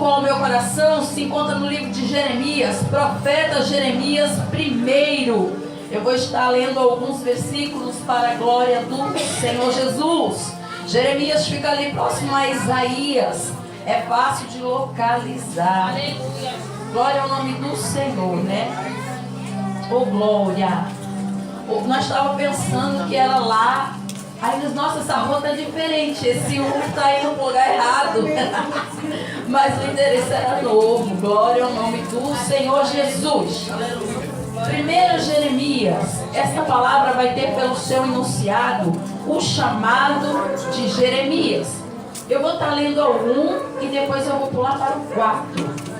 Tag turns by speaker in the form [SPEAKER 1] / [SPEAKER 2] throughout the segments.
[SPEAKER 1] colocou ao meu coração se encontra no livro de Jeremias, profeta Jeremias primeiro. Eu vou estar lendo alguns versículos para a glória do Senhor Jesus. Jeremias fica ali próximo a Isaías. É fácil de localizar.
[SPEAKER 2] Aleluia.
[SPEAKER 1] Glória ao nome do Senhor, né? Oh, glória. Nós estávamos pensando que era lá. Aí, nossa, essa rua está diferente. Esse está indo no lugar errado. Mas o endereço era novo. Glória ao nome do Senhor Jesus. Primeiro Jeremias. Essa palavra vai ter pelo seu enunciado o chamado de Jeremias. Eu vou estar lendo ao 1 e depois eu vou pular para o 4.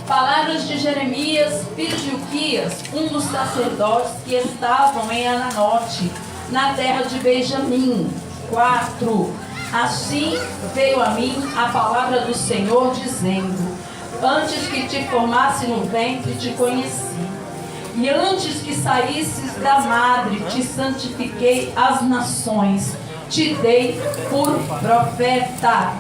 [SPEAKER 1] Palavras de Jeremias, filho de Uquias, um dos sacerdotes que estavam em Ananote, na terra de Benjamim. 4. Assim veio a mim a palavra do Senhor, dizendo: antes que te formasse no ventre, te conheci. E antes que saísses da madre, te santifiquei as nações. Te dei por profeta.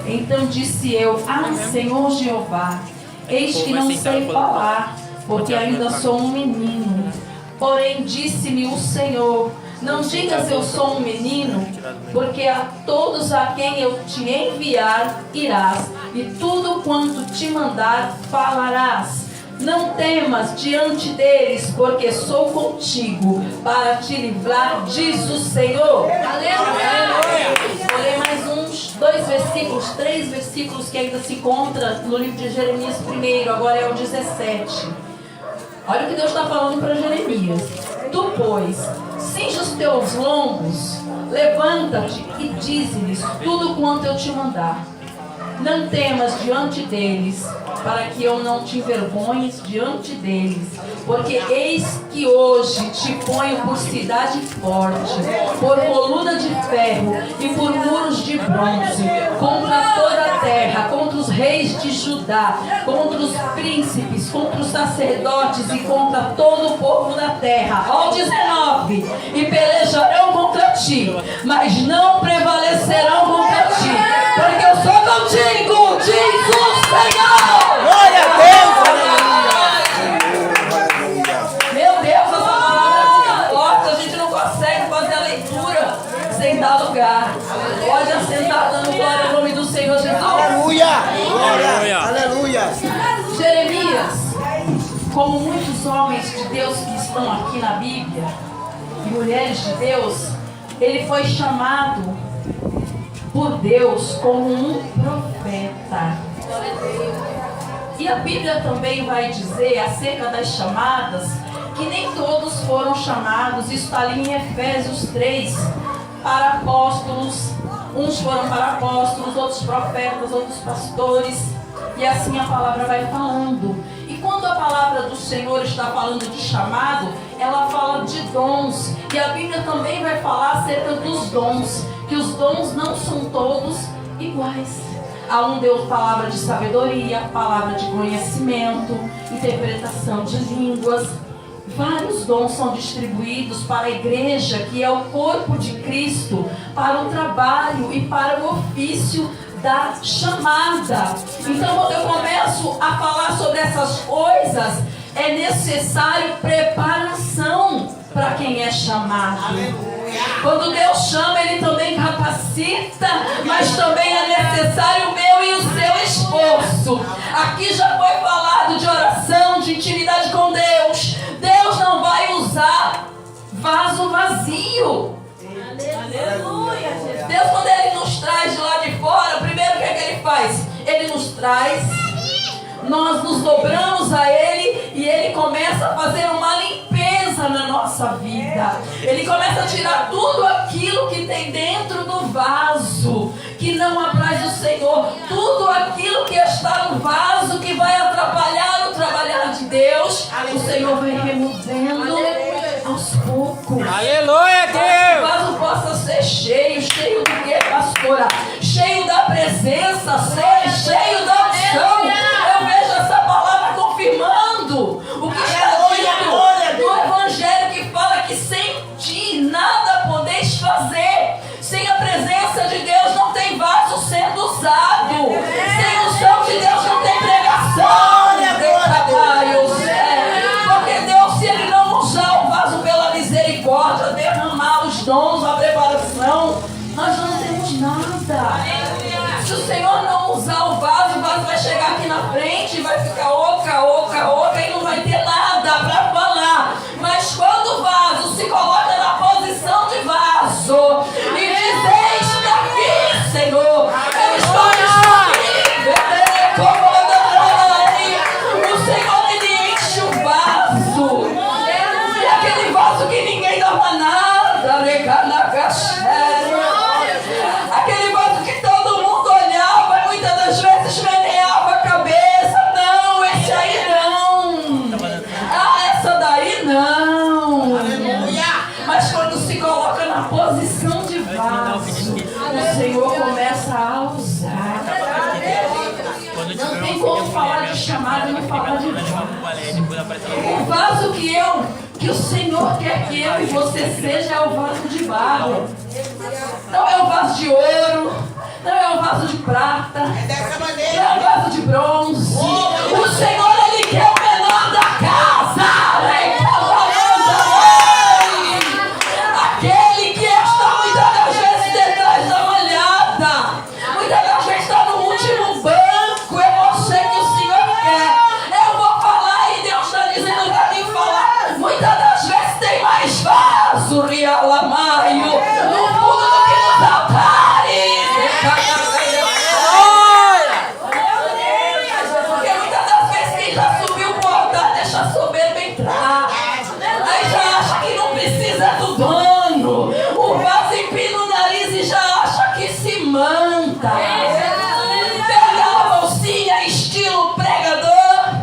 [SPEAKER 1] Então disse eu: ah, Senhor Jeová, eis que não sei falar, porque ainda sou um menino. Porém disse-me o Senhor: não digas eu sou um menino, porque a todos a quem eu te enviar irás, e tudo quanto te mandar falarás. Não temas diante deles, porque sou contigo para te livrar, diz o Senhor. Aleluia! Vou ler mais três versículos que ainda se encontra no livro de Jeremias primeiro, agora é o 17. Olha o que Deus está falando para Jeremias. Tu, pois, cinge os teus lombos, levanta-te e dize-lhes tudo quanto eu te mandar. Não temas diante deles, para que eu não te envergonhes diante deles, porque eis que hoje te ponho por cidade forte, por coluna de ferro e por muros de bronze, contra toda a terra, contra os reis de Judá, contra os príncipes, contra os sacerdotes e contra todo o povo da terra. Ó 19, e pelejarão contra ti, mas não prevalecerão contra ti, porque eu sou contigo, diz o Senhor.
[SPEAKER 3] Glória a Deus,
[SPEAKER 1] Meu Deus, essa palavra é forte, a gente não consegue fazer a leitura sem dar lugar. Pode assentar dando glória ao nome do Senhor Jesus.
[SPEAKER 3] aleluia, glória, aleluia.
[SPEAKER 1] Jeremias, como muitos homens de Deus que estão aqui na Bíblia e mulheres de Deus, ele foi chamado por Deus como um profeta. E a Bíblia também vai dizer acerca das chamadas que nem todos foram chamados. Isso está ali em Efésios 3, para apóstolos. Uns foram para apóstolos, outros profetas, outros pastores. E assim a palavra vai falando. E quando a palavra do Senhor está falando de chamado, ela fala de dons. E a Bíblia também vai falar acerca dos dons, que os dons não são todos iguais. A um deu palavra de sabedoria, palavra de conhecimento, interpretação de línguas. Vários dons são distribuídos para a igreja, que é o corpo de Cristo, para o trabalho e para o ofício da chamada. Então, quando eu começo a falar sobre essas coisas, é necessário preparação para quem é chamado. Quando Deus chama, Ele também capacita, mas também é necessário o meu e o seu esforço. Aqui já foi falado de oração, de intimidade com Deus. Deus não vai usar vaso vazio. Aleluia. Deus, quando Ele nos traz de lá de fora, primeiro o que é que Ele faz? Ele nos traz, nós nos dobramos a Ele e Ele começa a fazer uma limpeza na nossa vida. Ele começa a tirar tudo aquilo que tem dentro do vaso, que não apraz o Senhor, tudo aquilo que está no vaso, que vai atrapalhar o trabalhar de Deus. O Senhor vai removendo aos poucos.
[SPEAKER 3] Aleluia,
[SPEAKER 1] Para que o
[SPEAKER 3] Deus.
[SPEAKER 1] vaso possa ser cheio do que, pastora? Cheio da presença, cheio da unção. Eu vejo essa palavra confirmando o que está dito no Evangelho, que fala que sem ti nada podeis fazer. Sem a presença de Deus não tem vaso sendo usado. Sem o unção de frente vai ficar oca e não vai ter nada para falar. Mas quando o vaso se coloca na posição de vaso e diz: eis-me aqui, Senhor, eu estou disponível. O Senhor, ele enche o vaso. E aquele vaso que ninguém dava nada, aquele vaso que todo mundo olhava e muitas das vezes meneava a cabeça. Não, esse aí não. Ah, essa daí não. Mas quando se coloca na posição de vaso, o Senhor começa a usar. Não tem como falar de chamado e não falar de vaso. O vaso que o Senhor quer que eu e você seja é o vaso de barro. Não é o vaso de ouro, não é o vaso de prata, não é o vaso de bronze. O Senhor, ele quer o menor da casa. Aquele que está muitas das vezes detrás da malhada, muitas das vezes está no último banco. É você que o Senhor quer. Eu vou falar e Deus está dizendo para mim falar. Muitas das vezes tem mais vaso, Rialamaio, no fundo do que nos altares. Porque muitas das vezes quem já subiu pro altar deixa a soberba entrar. Aí já acha que não precisa do dono. O vaso empina o nariz e já acha que se manda. Pega a bolsinha estilo pregador,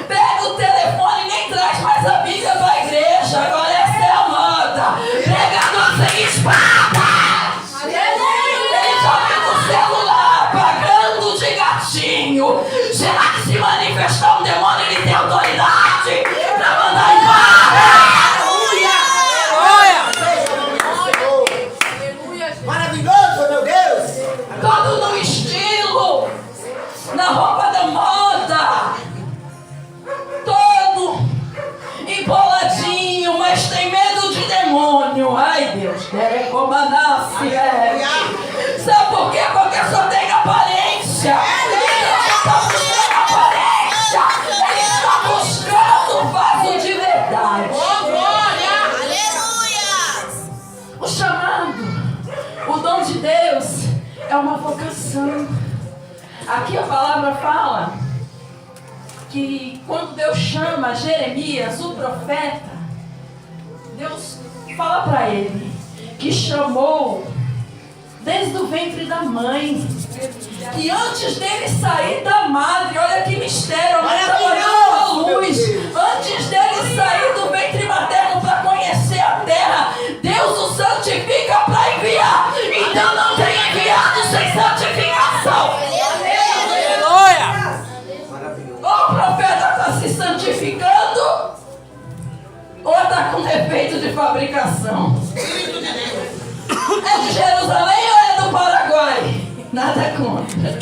[SPEAKER 1] pega o telefone e nem traz mais a Bíblia pra igreja. Agora essa é a moda. Pregador sem espada. Ele já fica o celular pagando de gatinho. Será que se manifestar um demônio ele tem autoridade pra mandar embora?
[SPEAKER 3] Maravilhoso, meu Deus.
[SPEAKER 1] Todo no estilo, na roupa da moda, todo emboladinho, mas tem medo de demônio. Ai, Deus, como nasce, sabe por quê? Porque só tem aparência. Ele não está buscando aparência, ele está buscando o vaso de verdade. O chamado, o dom de Deus é uma vocação. Aqui a palavra fala que quando Deus chama Jeremias, o profeta, Deus fala para ele que chamou desde o ventre da mãe. E antes dele sair da madre, olha que mistério, a luz. Antes dele sair do ventre materno para conhecer a terra, Deus o santifica para enviar. Então não tem enviado sem santificação. Ou o profeta está se santificando, ou está com defeito de fabricação. É de Jerusalém ou é do Paraguai? Nada contra.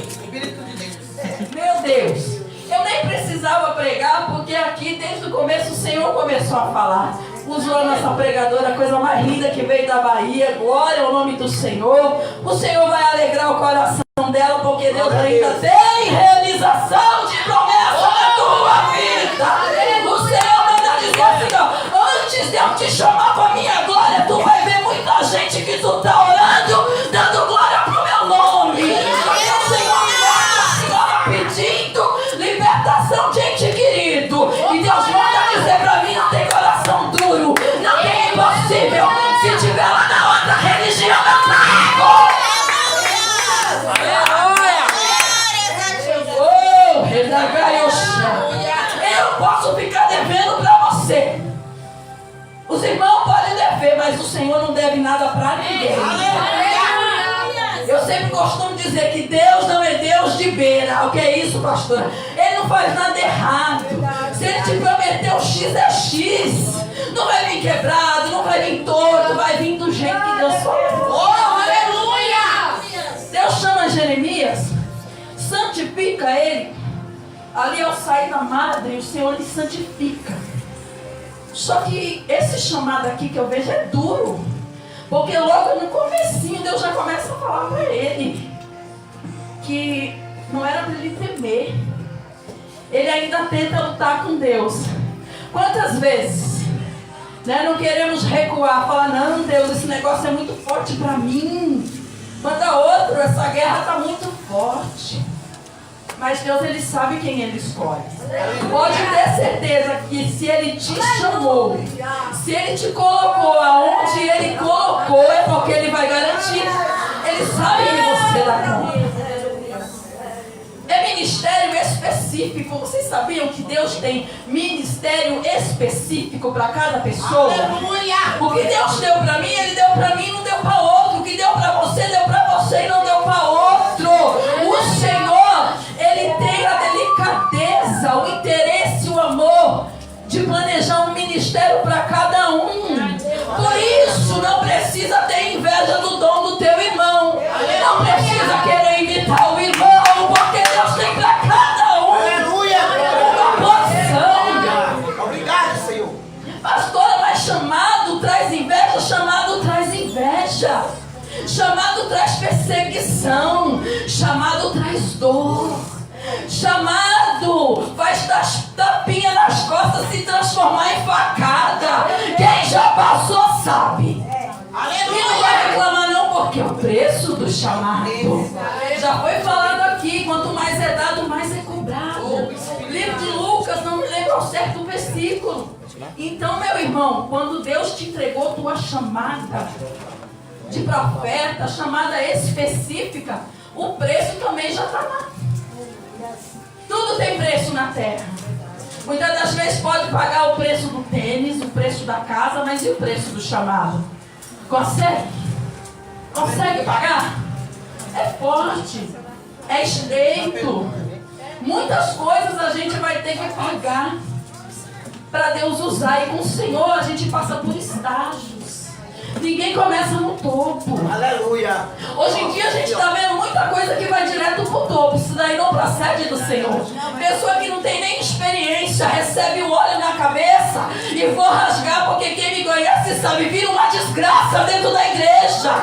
[SPEAKER 1] Meu Deus, eu nem precisava pregar, porque aqui desde o começo o Senhor começou a falar. Usou a nossa pregadora, a coisa mais linda que veio da Bahia. Glória ao nome do Senhor. O Senhor vai alegrar o coração dela, porque Deus ainda tem realização de promessa na tua vida. O Senhor manda dizer assim, ó, antes de eu te chamar para minha glória, tu vai ver muita gente que tu tá orando, dando glória pro meu nome. Porque o Senhor liberta a senhora pedindo libertação, gente querido. E Deus manda dizer para mim, não tem coração duro, não tem impossível. Se tiver lá na outra religião, eu trago. Eu posso ficar devendo para você. Os irmãos podem dever, mas o Senhor não deve nada para ninguém. Eu sempre costumo dizer que Deus não é Deus de beira. O que é isso, pastora? Ele não faz nada errado. Se ele te prometeu X, é X. Não vai vir quebrado, não vai vir torto, vai vir do jeito que Deus falou. Oh, aleluia! Deus chama Jeremias, santifica ele. Ali ao sair da madre, o Senhor lhe santifica. Só que esse chamado aqui que eu vejo é duro. Porque logo no comecinho Deus já começa a falar para ele que não era para ele temer, ele ainda tenta lutar com Deus. Quantas vezes, né, não queremos recuar, falar, não, Deus, esse negócio é muito forte para mim. Manda outro, essa guerra está muito forte. Mas Deus, Ele sabe quem Ele escolhe. Pode ter certeza que se Ele te chamou, se Ele te colocou aonde Ele colocou, é porque Ele vai garantir. Ele sabe que você dá conta. É ministério específico. Vocês sabiam que Deus tem ministério específico para cada pessoa?
[SPEAKER 3] Aleluia!
[SPEAKER 1] O que Deus deu para mim, Ele deu para mim, não deu para outro. O que deu para você, deu para você e não deu para outro. O Senhor, Ele tem a delicadeza, o interesse, o amor de planejar um ministério para cada um. Por isso, não precisa ter inveja do dom do teu irmão. Não precisa querer imitar o irmão, porque Deus tem para cada um uma porção.
[SPEAKER 3] Obrigado, Senhor.
[SPEAKER 1] Pastora, mas chamado traz inveja, chamado traz inveja. Chamado traz perseguição, chamado traz dor. Chamado faz tapinha nas costas se transformar em facada. Quem já passou sabe. E não vai reclamar não, porque o preço do chamado já foi falado aqui. Quanto mais é dado, mais é cobrado. Livro de Lucas, não me lembro ao certo o versículo. Então, meu irmão, quando Deus te entregou tua chamada de profeta, chamada específica, o preço também já está lá. Tudo tem preço na terra. Muitas das vezes pode pagar o preço do tênis, o preço da casa, mas e o preço do chamado? Consegue? Consegue pagar? É forte, é estreito. Muitas coisas a gente vai ter que pagar para Deus usar. E com o Senhor a gente passa por estágios. Ninguém começa no topo.
[SPEAKER 3] Aleluia.
[SPEAKER 1] Hoje em dia a gente está vendo muita coisa que vai direto para o topo. Isso daí não procede do Senhor. Pessoa que não tem nem experiência, recebe o óleo na cabeça e vou rasgar, porque quem me conhece sabe, vira uma desgraça dentro da igreja.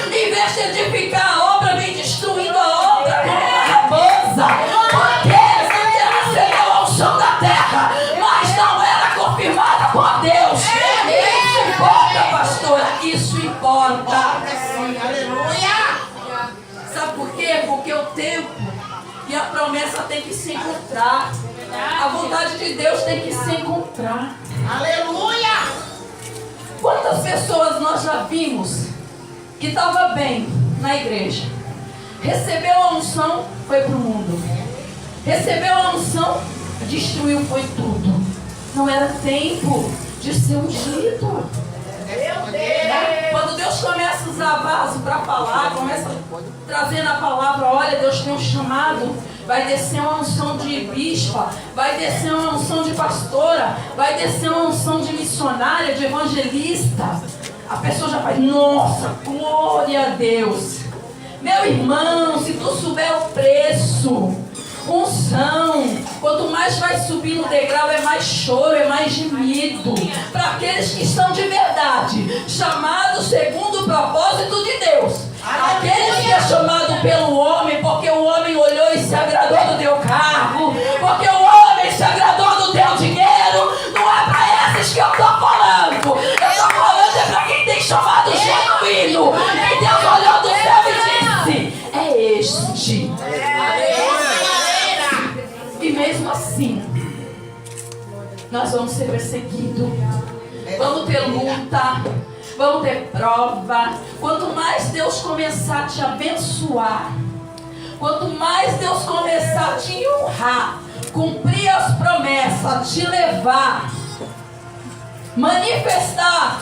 [SPEAKER 1] Em vez de edificar a obra, vem destruindo a obra como uma raposa. Porque você recebeu a unção da terra, mas não era confirmada por Deus. Isso importa, pastora, isso importa.
[SPEAKER 3] Aleluia.
[SPEAKER 1] Sabe por quê? Porque o tempo e a promessa tem que se encontrar. A vontade de Deus tem que se encontrar.
[SPEAKER 3] Aleluia.
[SPEAKER 1] Quantas pessoas nós já vimos que estava bem na igreja, recebeu a unção, foi para o mundo, recebeu a unção, destruiu, foi tudo. Não era tempo de ser ungido. Quando Deus começa a usar vaso para falar, começa trazendo a palavra, olha, Deus tem um chamado, vai descer uma unção de bispa, vai descer uma unção de pastora, vai descer uma unção de missionária, de evangelista. A pessoa já faz, nossa, glória a Deus. Meu irmão, se tu souber o preço, unção, quanto mais vai subir no degrau, é mais choro, é mais gemido. Para aqueles que estão de verdade, chamados segundo o propósito de Deus. Aqueles que é chamado pelo homem, porque o homem olhou e se agradou do teu cargo, porque o homem se agradou do teu dinheiro. Não é para esses que eu estou falando. Eu estou falando é para quem tem chamado genuíno. E Deus olhou do céu e disse, é este. E mesmo assim, nós vamos ser perseguidos, vamos ter luta, vamos ter prova. Quanto mais Deus começar a te abençoar, quanto mais Deus começar a te honrar, cumprir as promessas, te levar, manifestar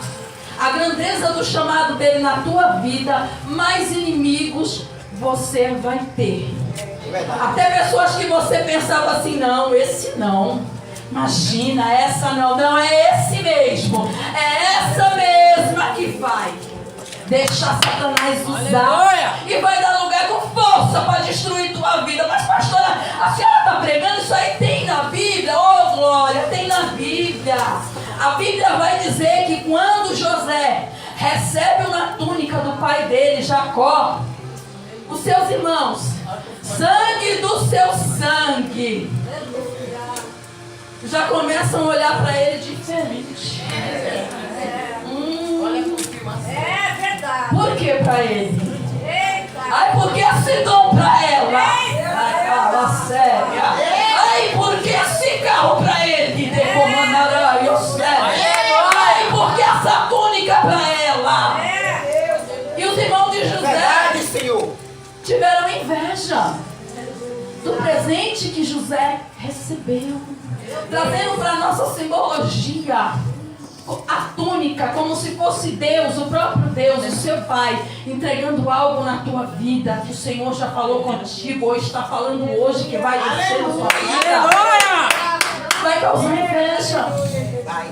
[SPEAKER 1] a grandeza do chamado dele na tua vida, mais inimigos você vai ter. Até pessoas que você pensava assim, não, esse não, imagina, essa não, não, é esse mesmo, é essa mesma que vai deixar Satanás usar e vai dar lugar com força para destruir tua vida. Mas pastora, a senhora está pregando, isso aí tem na Bíblia? Oh glória, tem na Bíblia. A Bíblia vai dizer que quando José recebe uma túnica do pai dele, Jacó, os seus irmãos, sangue do seu sangue, já começam a olhar para ele diferente.
[SPEAKER 2] É verdade.
[SPEAKER 1] Por que para ele?
[SPEAKER 2] Eita.
[SPEAKER 1] Ai, por que esse dom para ela? Ai, fala sério. Ai, por que esse carro para ele? De comandará, eu sei. Ai, por que essa túnica para ela? E os irmãos de José
[SPEAKER 3] Verdade, Senhor.
[SPEAKER 1] tiveram inveja do presente que José recebeu, trazendo para a nossa simbologia a túnica como se fosse Deus, o próprio Deus, o seu Pai, entregando algo na tua vida que o Senhor já falou contigo, ou está falando hoje que vai descer na sua vida. Vai causar inveja.
[SPEAKER 3] Vai.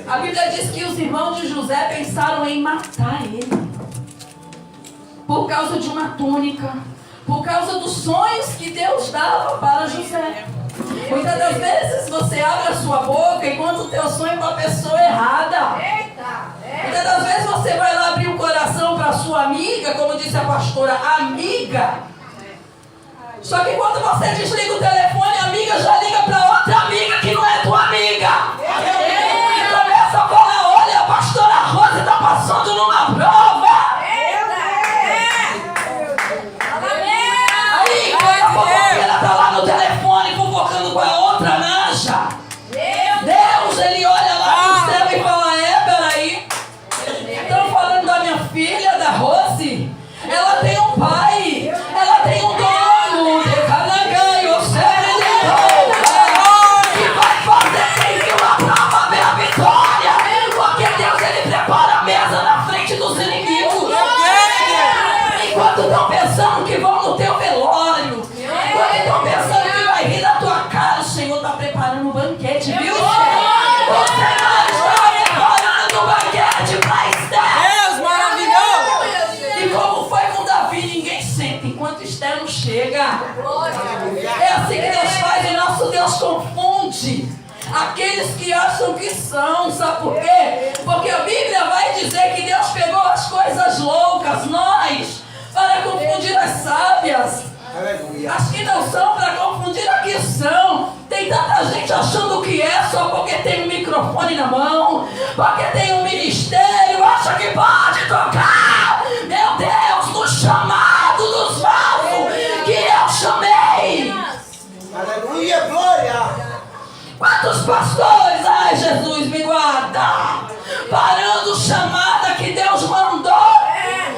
[SPEAKER 1] A Bíblia diz que os irmãos de José pensaram em matar ele por causa de uma túnica, por causa dos sonhos que Deus dava para José. Muitas das vezes você abre a sua boca enquanto o teu sonho é para a pessoa errada. Muitas das vezes você vai lá abrir o coração para a sua amiga, como disse a pastora, amiga. Só que quando você desliga o telefone, a amiga já liga para outra amiga que não é tua amiga. E começa a falar, olha, a pastora Rosa está passando numa prova. Aí, a fofoqueira está lá no telefone fofocando com a outra nanja. Deus, ele olha lá no céu e fala, peraí. Estão falando da minha filha, da Rose? Ela tem um pai, ela tem um dono, de Canaganho, que vai fazer que uma prova ver a vitória. Porque Deus, ele prepara a mesa na frente dos inimigos. Enquanto estão pensando que vão no teu velório, enquanto estão pensando que vai rir da tua cara, o Senhor está preparando um banquete, viu? O Senhor está preparando um banquete para Esther.
[SPEAKER 4] Deus maravilhoso!
[SPEAKER 1] E como foi com Davi, ninguém senta enquanto Esther não chega. É assim que Deus faz, e nosso Deus confunde aqueles que acham que são. Sabe por quê? Porque a Bíblia vai dizer que Deus pegou as coisas loucas, nós, para confundir as sábias.
[SPEAKER 3] Aleluia.
[SPEAKER 1] As que não são, para confundir as que são. Tem tanta gente achando que é só porque tem um microfone na mão, porque tem um ministério, acha que pode tocar. Meu Deus, no chamado dos falsos que eu chamei.
[SPEAKER 3] Aleluia, glória.
[SPEAKER 1] Quantos pastores, ai Jesus, me guarda, parando chamada que Deus mandou,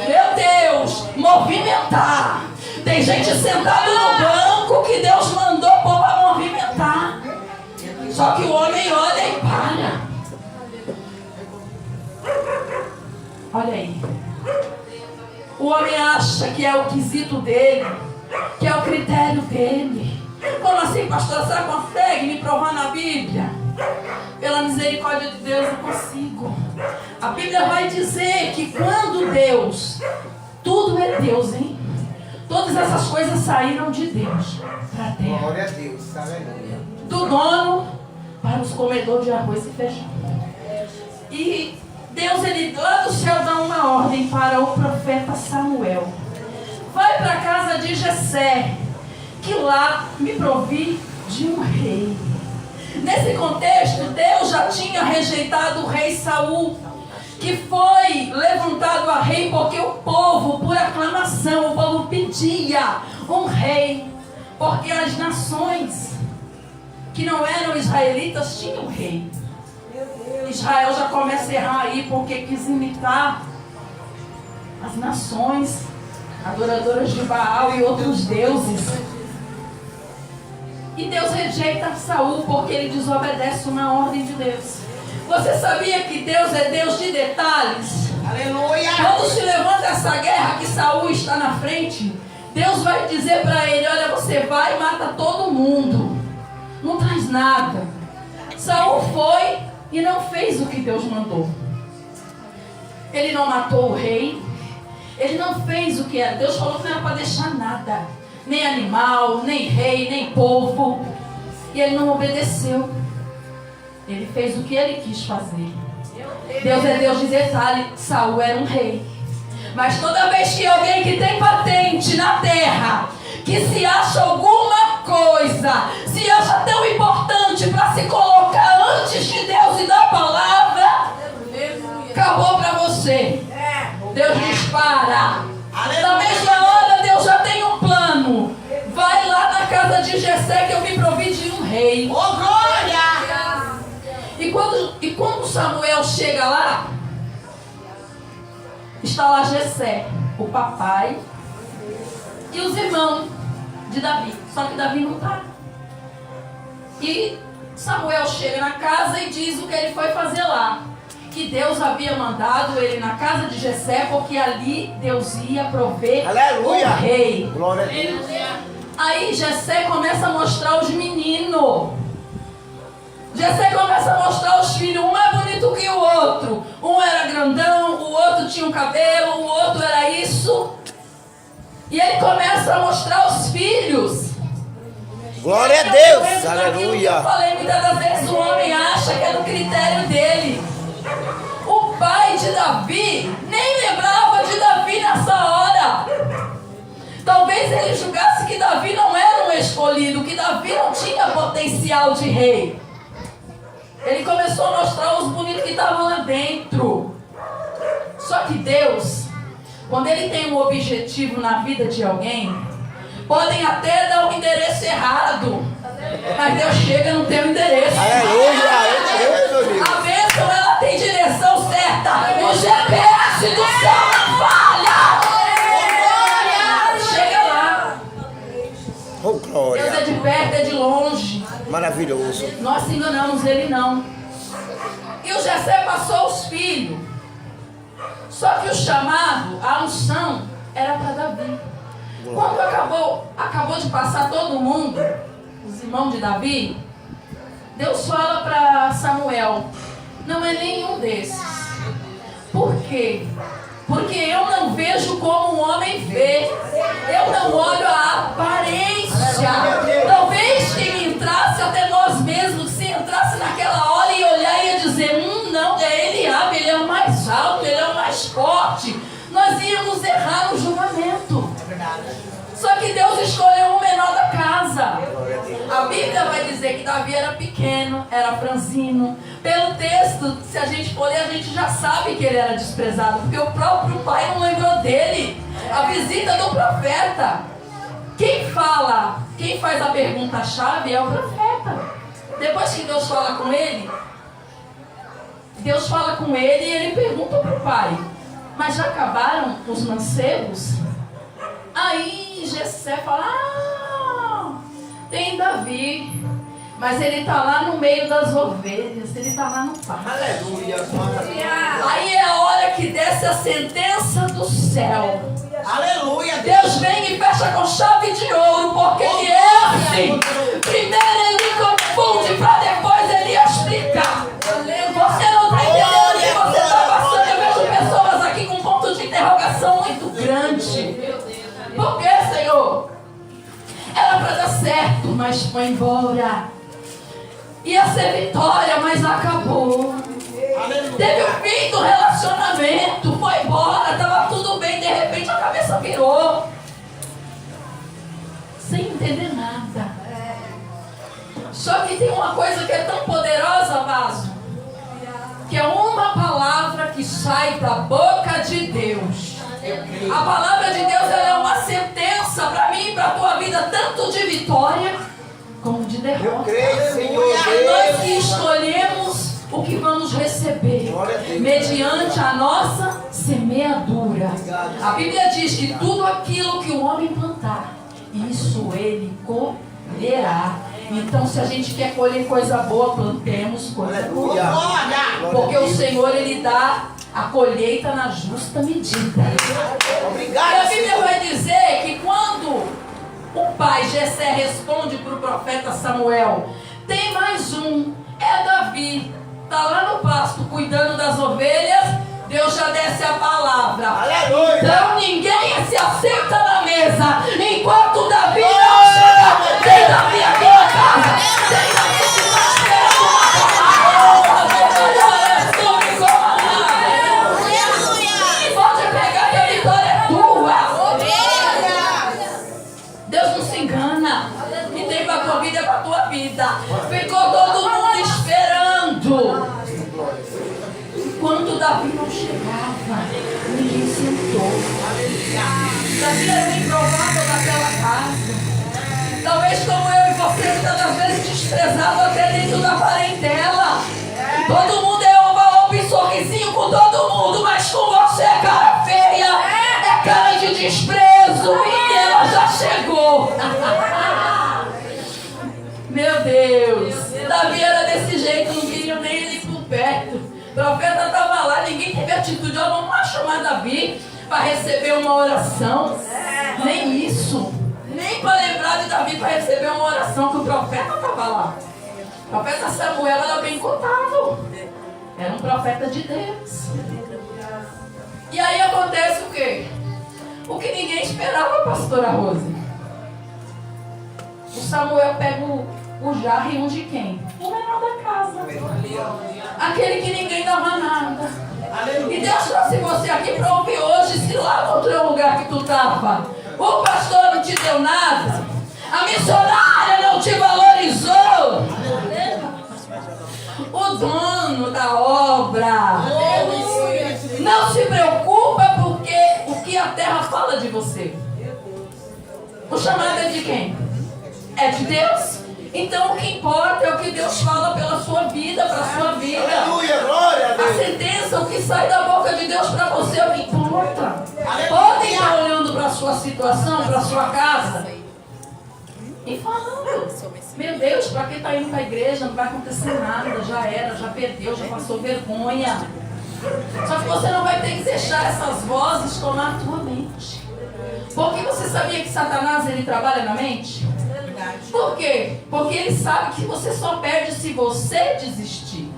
[SPEAKER 1] meu Deus, movimentar. Tem gente sentada no banco que Deus mandou pôr para movimentar. Só que o homem olha e para. Olha aí. O homem acha que é o quesito dele, que é o critério dele. Como assim, pastor? Você consegue me provar na Bíblia? Pela misericórdia de Deus eu consigo. A Bíblia vai dizer que quando Deus, tudo é Deus, hein? Todas essas coisas saíram de Deus para a terra.
[SPEAKER 3] Glória a Deus. Aleluia.
[SPEAKER 1] Do dono para os comedores de arroz e feijão. E Deus, ele lá do céu dá uma ordem para o profeta Samuel. Vai para a casa de Jessé, que lá me provi de um rei. Nesse contexto, Deus já tinha rejeitado o rei Saul, que foi levantado a rei porque o povo, por aclamação, o povo pedia um rei, porque as nações que não eram israelitas tinham rei. Israel já começa a errar aí porque quis imitar as nações adoradoras de Baal e outros deuses. E Deus rejeita Saul porque ele desobedece uma ordem de Deus. Você sabia que Deus é Deus de detalhes?
[SPEAKER 3] Aleluia.
[SPEAKER 1] Quando se levanta essa guerra que Saul está na frente, Deus vai dizer para ele, olha, você vai e mata todo mundo. Não traz nada. Saul foi e não fez o que Deus mandou. Ele não matou o rei. Ele não fez o que era. Deus falou que não era para deixar nada. Nem animal, nem rei, nem povo. E ele não obedeceu. Ele fez o que ele quis fazer. Deus é Deus de detalhe. Saul era um rei. Mas toda vez que alguém que tem patente na terra, que se acha alguma coisa, se acha tão importante para se colocar você. Deus dispara.
[SPEAKER 3] Aleluia.
[SPEAKER 1] Na mesma hora, Deus já tem um plano. Vai lá na casa de Jessé que eu me provi de um rei.
[SPEAKER 3] Oh, glória!
[SPEAKER 1] E quando Samuel chega lá, está lá Jessé, o papai e os irmãos de Davi. Só que Davi não está. E Samuel chega na casa e diz o que ele foi fazer lá. Que Deus havia mandado ele na casa de Jessé, porque ali Deus ia prover
[SPEAKER 3] Aleluia.
[SPEAKER 1] o rei.
[SPEAKER 3] Glória a Deus.
[SPEAKER 1] Aí Jessé começa a mostrar os meninos. Jessé começa a mostrar os filhos. Um é bonito que o outro. Um era grandão, o outro tinha um cabelo, o outro era isso. E ele começa a mostrar os filhos.
[SPEAKER 3] Glória a
[SPEAKER 1] Eu
[SPEAKER 3] Deus.
[SPEAKER 1] entro naquilo que
[SPEAKER 3] Aleluia.
[SPEAKER 1] Eu falei, muitas das vezes o homem acha que é do critério dele. O pai de Davi nem lembrava de Davi nessa hora. Talvez ele julgasse que Davi não era um escolhido, que Davi não tinha potencial de rei. Ele começou a mostrar os bonitos que estavam lá dentro. Só que Deus, quando Ele tem um objetivo na vida de alguém, podem até dar um endereço errado, mas Deus chega no teu endereço.
[SPEAKER 3] Aleluia. Eu creio, meu amigo.
[SPEAKER 1] A bênção, ela tem direção certa. O GPS do céu não falha. Chega lá.
[SPEAKER 3] Oh,
[SPEAKER 1] Deus é
[SPEAKER 3] glória.
[SPEAKER 1] de perto, é de longe.
[SPEAKER 3] Maravilhoso.
[SPEAKER 1] Nós enganamos ele não. E o Jessé passou os filhos. Só que o chamado, a unção, era para Davi. Quando acabou de passar todo mundo, os irmãos de Davi, Deus fala para Samuel: não é nenhum desses. Por quê? Porque eu não vejo como um homem vê. Eu não olho a aparência. Talvez quem entrasse, até nós mesmos, se entrasse naquela hora e olhar e ia dizer: não, é Eliabe, ele é o mais alto, ele é o mais forte. Nós íamos errar no julgamento. Só que Deus escolheu o menor da casa. A Bíblia vai dizer que Davi era pequeno, era franzino. Pelo texto, se a gente for ler, a gente já sabe que ele era desprezado, porque o próprio pai não lembrou dele. A visita do profeta. Quem faz a pergunta-chave é o profeta. Depois que Deus fala com ele, e ele pergunta para o pai: mas já acabaram os mancebos? Aí Jessé fala: tem Davi, mas ele está lá no meio das ovelhas, ele está lá no pasto.
[SPEAKER 3] Aleluia.
[SPEAKER 1] Aí é a hora que desce a sentença do céu.
[SPEAKER 3] Aleluia.
[SPEAKER 1] Deus vem e fecha com chave de ouro, porque ele é assim. Primeiro ele confunde para depois ele explicar. Você não está entendendo o que você está passando. Eu vejo pessoas aqui com ponto de interrogação muito grande. Por que, Senhor? Era para dar certo, mas foi embora. Ia ser vitória, mas acabou. Teve o fim do relacionamento, foi embora, estava tudo bem, de repente a cabeça virou. Sem entender nada. Só que tem uma coisa que é tão poderosa, vaso, que é uma palavra que sai da boca de Deus. A palavra de Deus, ela é uma sentença para mim e para a tua vida, tanto de vitória como de derrota.
[SPEAKER 3] Eu creio, Senhor
[SPEAKER 1] É nós
[SPEAKER 3] Deus.
[SPEAKER 1] que escolhemos o que vamos receber mediante a nossa semeadura. A Bíblia diz que tudo aquilo que o homem plantar, isso ele colherá. Então, se a gente quer colher coisa boa, plantemos coisa boa. Porque o Senhor, ele dá a colheita na justa medida. E
[SPEAKER 3] Obrigado.
[SPEAKER 1] a Bíblia vai dizer que quando o pai Jessé responde para o profeta Samuel: tem mais um, é Davi, está lá no pasto cuidando das ovelhas. Deus já desce a palavra.
[SPEAKER 3] Aleluia.
[SPEAKER 1] Então ninguém se assenta na mesa enquanto Davi não chega. Tem Davi aqui na casa. Tem Davi que está esperando uma pode pegar que a vitória é tua. Deus não se engana. O que tem para a tua vida é para a tua vida. Ficou todo mundo esperando. Enquanto Davi não chegava, ninguém sentou. Davi era o improvável daquela casa. Talvez como eu e você, muitas das vezes desprezado até dentro da parentela. Todo mundo é oba-oba e sorrisinho com todo mundo, mas com você é cara feia, é cara de desprezo, e ela já chegou. Meu Deus, Davi era desse jeito, não queriam nem ele por perto. O profeta estava lá, ninguém teve atitude, ó, vamos lá chamar Davi para receber uma oração. Nem isso, nem para lembrar de Davi para receber uma oração, que o profeta estava lá. O profeta Samuel era bem contado, era um profeta de Deus. E aí acontece o quê? O que ninguém esperava, pastora Rose. O Samuel pega o jarro e unge quem? O menor da casa. Aquele que ninguém dava nada. E Deus trouxe você aqui para ouvir hoje. Se lá no outro lugar que tu estava, o pastor não te deu nada, a missionária não te valorizou, o dono da obra não se preocupa, porque o que a terra fala de você. O chamado é de quem? É de Deus. Então o que importa é o que Deus fala pela sua vida, para a sua vida.
[SPEAKER 3] Aleluia, glória a
[SPEAKER 1] A
[SPEAKER 3] Deus.
[SPEAKER 1] sentença, o que sai da boca de Deus para você é o que importa. Podem estar olhando para a sua situação, para a sua casa e falando: meu Deus, para quem está indo para a igreja, não vai acontecer nada, já era, já perdeu, já passou vergonha. Só que você não vai ter que deixar essas vozes tomar a tua mente. Porque você sabia que Satanás, ele trabalha na mente? Por quê? Porque ele sabe que você só perde se você desistir.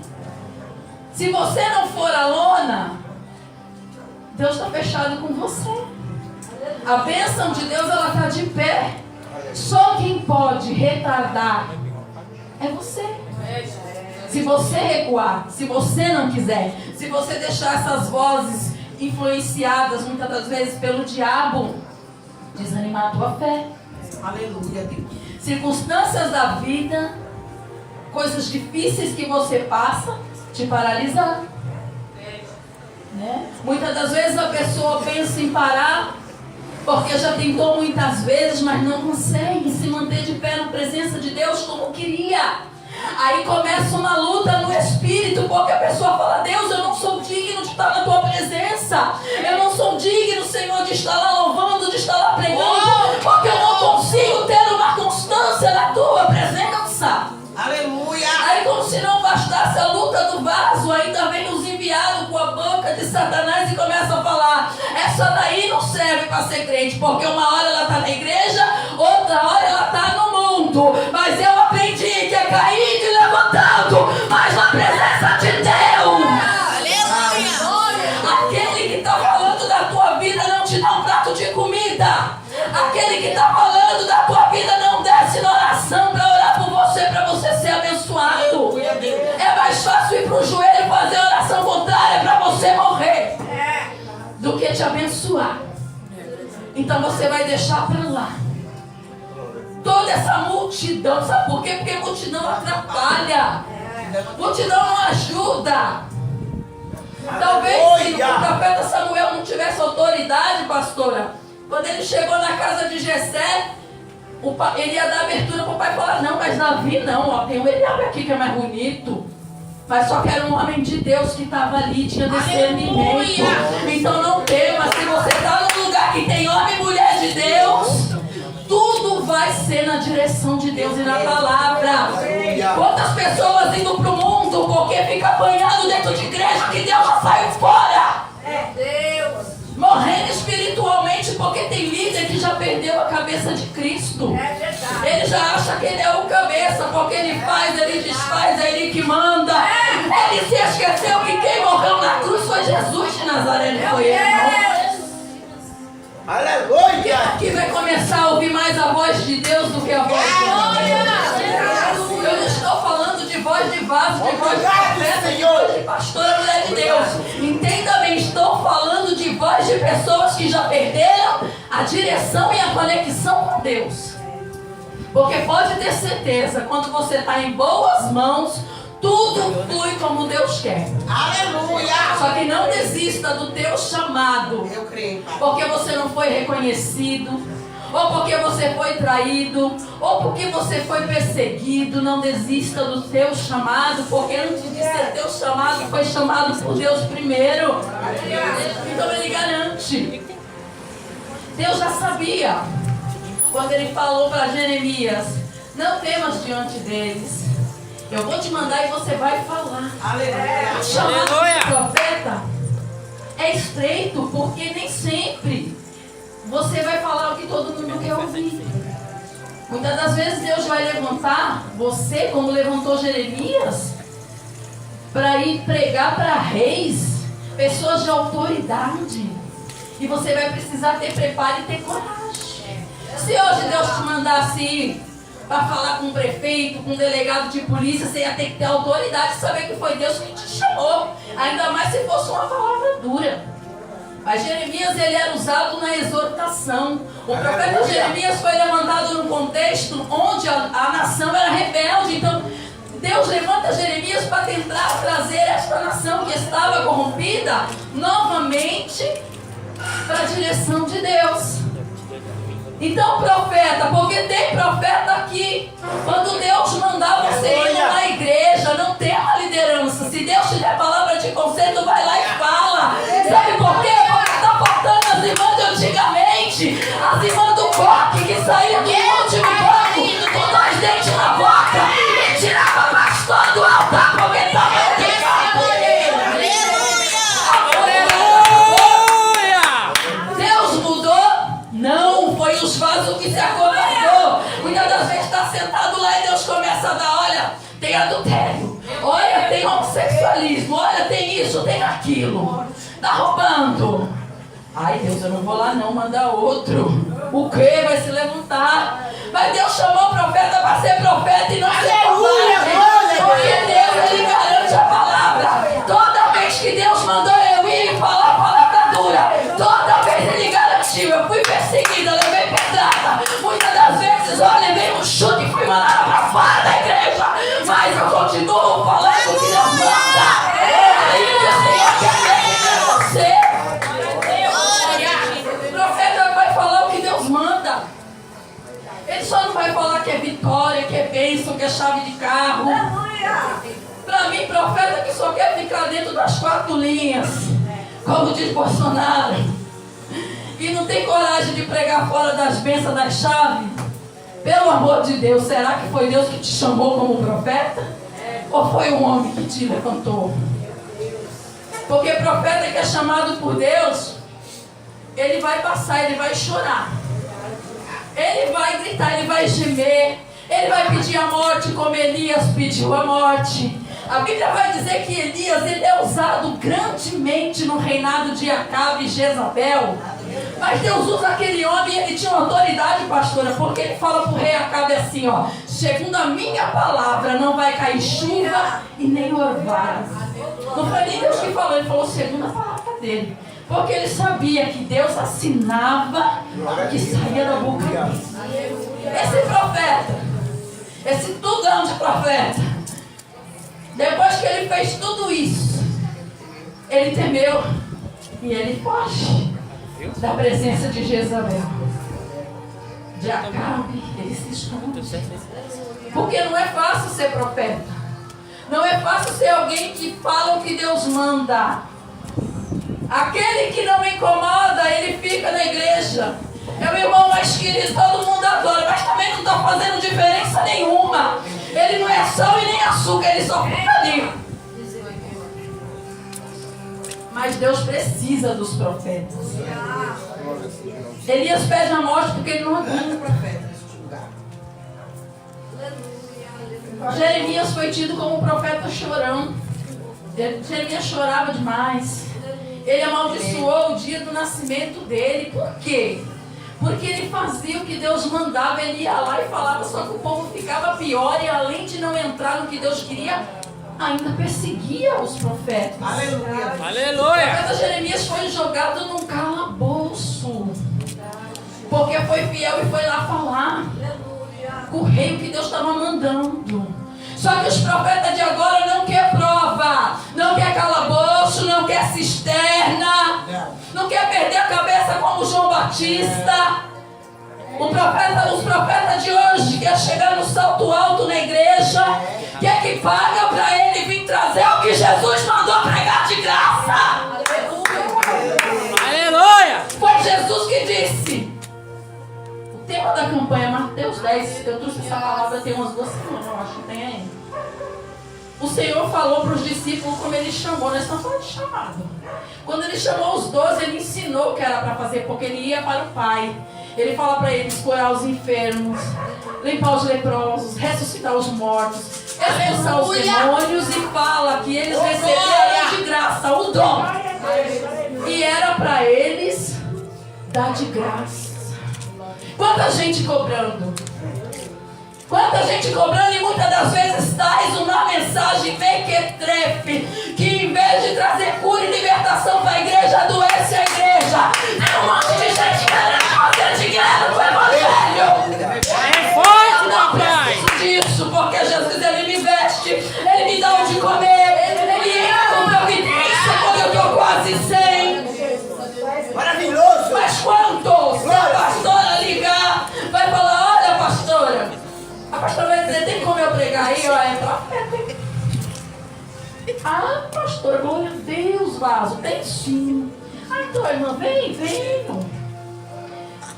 [SPEAKER 1] Se você não for a lona, Deus está fechado com você. A bênção de Deus, ela está de pé. Só quem pode retardar é você. Se você recuar, se você não quiser, se você deixar essas vozes influenciadas muitas das vezes pelo diabo desanimar a tua fé.
[SPEAKER 4] Aleluia.
[SPEAKER 1] Circunstâncias da vida, coisas difíceis que você passa, te paralisar. Né? Muitas das vezes a pessoa pensa em parar, porque já tentou muitas vezes, mas não consegue se manter de pé na presença de Deus como queria. Aí começa uma luta no espírito, porque a pessoa fala: Deus, eu não sou digno de estar na tua presença, eu não sou digno, Senhor, de estar lá louvando, de estar lá pregando, porque eu não consigo ter uma constância na tua presença.
[SPEAKER 4] Aleluia.
[SPEAKER 1] Aí, como se não bastasse a luta do vaso, ainda vem os enviados com a boca de Satanás e começa a falar: essa daí não serve para ser crente, porque uma hora ela está na igreja, outra hora ela está no mundo. Mas eu aprendi que é cair e levantando, mas na presença de Deus. Aquele que está falando da tua vida não te dá um prato de comida. Aquele que está falando da tua vida não desce na oração para orar por você, para você ser abençoado. É mais fácil ir para o joelho e fazer a oração contrária para você morrer do que te abençoar. Então você vai deixar para lá toda essa multidão. Sabe por quê? Porque multidão atrapalha, multidão não ajuda. Talvez se o profeta Samuel não tivesse autoridade, pastora, quando ele chegou na casa de Jessé, ele ia dar abertura para o pai falar: não, mas Davi não, ó, tem um Eliabe aqui que é mais bonito. Mas só que era um homem de Deus que estava ali, tinha discernimento. Então não tema, se você está num lugar que tem homem e mulher de Deus, tudo vai ser na direção de Deus e na palavra. Quantas pessoas indo para o mundo porque fica apanhado dentro de igreja que Deus já saiu fora?
[SPEAKER 2] Deus.
[SPEAKER 1] Morrendo espiritualmente porque tem líder que já perdeu a cabeça de Cristo. Ele já acha que ele é o cabeça, porque ele faz, ele desfaz, é ele que manda. Ele se esqueceu que quem morreu na cruz foi Jesus de Nazaré, não foi ele, não.
[SPEAKER 3] Aleluia.
[SPEAKER 1] Aqui vai começar a ouvir mais a voz de Deus do que a voz de homem. Eu não estou falando de voz de vaso, de voz de profeta, de voz de pastora, mulher de Deus. Entenda bem, estou falando de voz de pessoas que já perderam a direção e a conexão com Deus. Porque pode ter certeza, quando você está em boas mãos, Tudo flui como Deus quer.
[SPEAKER 3] Aleluia.
[SPEAKER 1] Só que não desista do teu chamado.
[SPEAKER 3] Eu creio, Pai.
[SPEAKER 1] Porque você não foi reconhecido, ou porque você foi traído, ou porque você foi perseguido. Não desista do teu chamado, porque antes de ser teu chamado, foi chamado por Deus primeiro. Então Ele garante. Deus já sabia. Quando Ele falou para Jeremias: não temas diante deles, eu vou te mandar e você vai falar.
[SPEAKER 3] Aleluia.
[SPEAKER 1] O chamado de profeta é estreito, porque nem sempre você vai falar o que todo mundo quer ouvir. Muitas das vezes Deus vai levantar você, como levantou Jeremias, para ir pregar para reis, pessoas de autoridade. E você vai precisar ter preparo e ter coragem. Se hoje Deus te mandasse ir para falar com um prefeito, com um delegado de polícia, você ia ter que ter autoridade e saber que foi Deus que te chamou. Ainda mais se fosse uma palavra dura. Mas Jeremias, ele era usado na exortação. O profeta Jeremias foi levantado num contexto onde a nação era rebelde. Então Deus levanta Jeremias para tentar trazer esta nação que estava corrompida novamente para a direção de Deus. Então profeta, porque tem profeta aqui. Quando Deus mandar você ir na igreja, não tem uma liderança. Se Deus te der palavra de conselho, vai lá e fala. Sabe por quê? Porque está faltando as irmãs de antigamente. As irmãs do coque que saíam do último banco com 2 dentes na boca e tirava pastor do altar porque estava pecado. Deus mudou? Não, foi os vasos que se acovardou. Muitas das vezes está sentado lá e Deus começa a dar: olha, tem adultério, olha, tem homossexualismo, olha, tem isso, tem aquilo, está roubando. Ai Deus, eu não vou lá não, manda outro. O que? Vai se levantar. Mas Deus chamou o profeta para ser profeta e não ser covarde. Porque Deus, Ele garante a palavra. Toda vez que Deus mandou eu ir e falar a palavra dura, toda vez Ele garantiu. Eu fui perseguida, levei pedrada. Muitas das vezes eu levei um chute e fui mandada para fora da igreja. Mas eu continuo falando o que Deus manda. Ainda tem aquele você. O profeta vai falar o que Deus manda. Ele só não vai falar que é vitória, que é bênção, que é chave de carro. Para mim, profeta que só quer ficar dentro das 4 linhas, como diz Bolsonaro, e não tem coragem de pregar fora das bênçãos das chaves. Pelo amor de Deus, será que foi Deus que te chamou como profeta? Ou foi um homem que te levantou? Porque profeta que é chamado por Deus, ele vai passar, ele vai chorar, ele vai gritar, ele vai gemer, ele vai pedir a morte como Elias pediu a morte. A Bíblia vai dizer que Elias, ele é usado grandemente no reinado de Acabe e Jezabel. Mas Deus usa aquele homem e ele tinha uma autoridade, pastora, porque ele fala para o rei Acabe assim, ó: segundo a minha palavra, não vai cair chuva e nem orvalho. Não foi nem Deus que falou, ele falou segundo a palavra dele. Porque ele sabia que Deus assinava o que saía da boca dele. Esse profeta, esse tudão de profeta, depois que ele fez tudo isso, ele temeu e ele foge da presença de Jezabel, de Acabe. Ele se esconde. Porque não é fácil ser profeta. Não é fácil ser alguém que fala o que Deus manda. Aquele que não incomoda, ele fica na igreja. É o irmão mais querido, todo mundo adora, mas também não está fazendo diferença nenhuma. Ele não é sal e nem açúcar, ele só fica ali. Mas Deus precisa dos profetas. Elias pede a morte porque ele não aguenta o profeta. Jeremias foi tido como profeta chorão. Jeremias chorava demais. Ele amaldiçoou o dia do nascimento dele. Por quê? Porque ele fazia o que Deus mandava. Ele ia lá e falava, só que o povo ficava pior. E além de não entrar no que Deus queria, ainda perseguia os profetas.
[SPEAKER 3] Aleluia.
[SPEAKER 5] Aleluia.
[SPEAKER 1] O profeta Jeremias foi jogado num calabouço, porque foi fiel e foi lá falar com o rei o que Deus estava mandando. Só que os profetas de agora não quer prova, não quer calabouço, não quer cisterna, não quer perder a cabeça como João Batista. Os profetas de hoje quer chegar no salto alto na igreja, quer que paga para ele vir trazer o que Jesus mandou pregar de graça.
[SPEAKER 5] Aleluia!
[SPEAKER 1] Foi Jesus que disse. O tema da campanha, Mateus 10, eu trouxe essa palavra tem umas 2 semanas, eu acho que tem aí. O Senhor falou para os discípulos como Ele chamou, nós estamos falando de chamado. Quando Ele chamou os 12, Ele ensinou o que era para fazer, porque Ele ia para o Pai. Ele fala para eles curar os enfermos, limpar os leprosos, ressuscitar os mortos, expulsar os demônios, e fala que eles receberam de graça o dom. E era para eles dar de graça. Quanta gente cobrando. Quanta gente cobrando, e muitas das vezes traz uma mensagem mequetrefe, que em vez de trazer cura e libertação para a igreja, adoece a igreja. Tem um monte de gente querendo fazer dinheiro no evangelho.
[SPEAKER 5] É forte,
[SPEAKER 1] Não
[SPEAKER 5] papai!
[SPEAKER 1] preciso disso, porque Jesus, Ele me veste, Ele me dá onde comer, Ele compra evidência quando eu estou quase sem.
[SPEAKER 3] Maravilhoso.
[SPEAKER 1] Mas quantos? Se a pastora ligar, vai falar: olha, pastora, a pastora vai dizer: tem como eu pregar aí? Ó, é profeta. Ah, pastora, glória a Deus, vaso. Tem sim. Ah, então, irmã, venham.